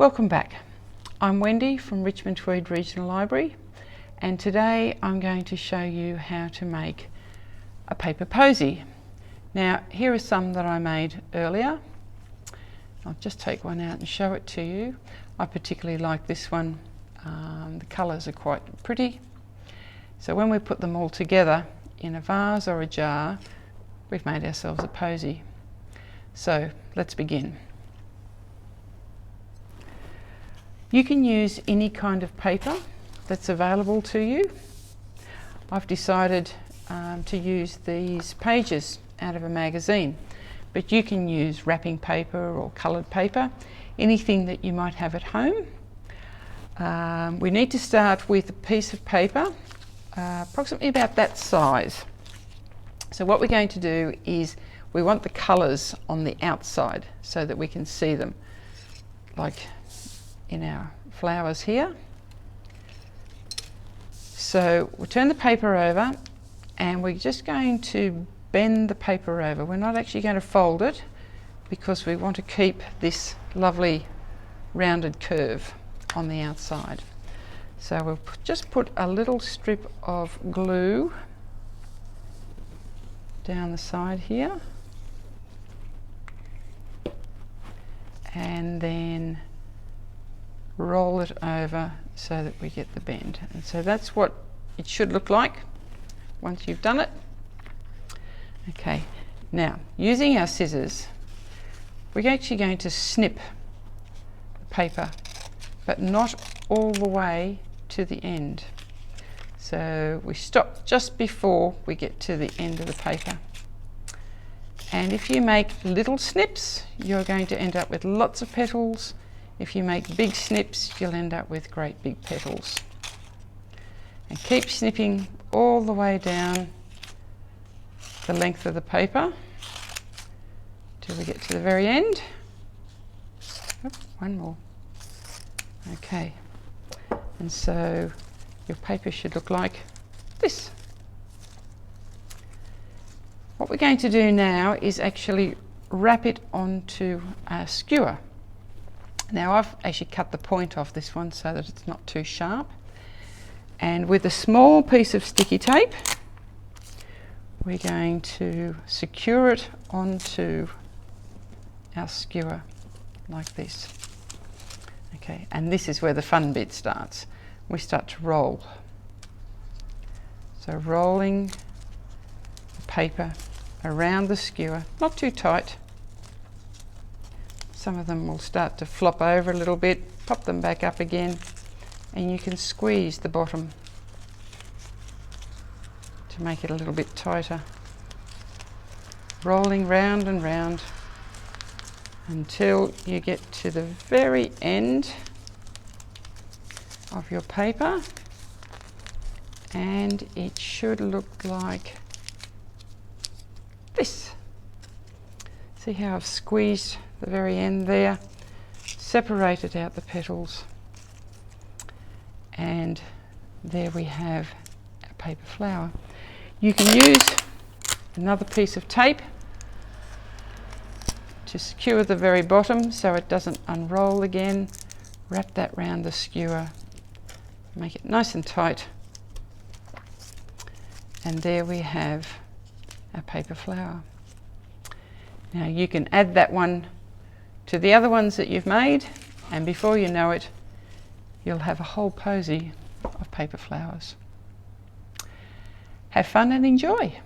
Welcome back. I'm Wendy from Richmond Tweed Regional Library, and today I'm going to show you how to make a paper posy. Now, here are some that I made earlier. I'll just take one out and show it to you. I particularly like this one. The colours are quite pretty. So when we put them all together in a vase or a jar, we've made ourselves a posy. So let's begin. You can use any kind of paper that's available to you. I've decided to use these pages out of a magazine, but you can use wrapping paper or coloured paper, anything that you might have at home. We need to start with a piece of paper approximately about that size. So what we're going to do is we want the colours on the outside so that we can see them, like in our flowers here. So we'll turn the paper over and we're just going to bend the paper over. We're not actually going to fold it because we want to keep this lovely rounded curve on the outside. So we'll just put a little strip of glue down the side here, and then roll it over so that we get the bend. And so that's what it should look like once you've done it. Okay, now using our scissors, we're actually going to snip the paper, but not all the way to the end. So we stop just before we get to the end of the paper. And if you make little snips, you're going to end up with lots of petals. If you make big snips, you'll end up with great big petals. And keep snipping all the way down the length of the paper till we get to the very end. Oh, one more. Okay, and so your paper should look like this. What we're going to do now is actually wrap it onto a skewer. Now I've actually cut the point off this one so that it's not too sharp, and with a small piece of sticky tape we're going to secure it onto our skewer like this. Okay, and this is where the fun bit starts. We start to roll. So rolling the paper around the skewer, not too tight. Some of them will start to flop over a little bit, pop them back up again, and you can squeeze the bottom to make it a little bit tighter. Rolling round and round until you get to the very end of your paper, and it should look like this. See how I've squeezed the very end there, separated out the petals, and there we have a paper flower. You can use another piece of tape to secure the very bottom so it doesn't unroll again. Wrap that round the skewer, make it nice and tight, and there we have our paper flower. Now you can add that one to the other ones that you've made, and before you know it, you'll have a whole posy of paper flowers. Have fun and enjoy.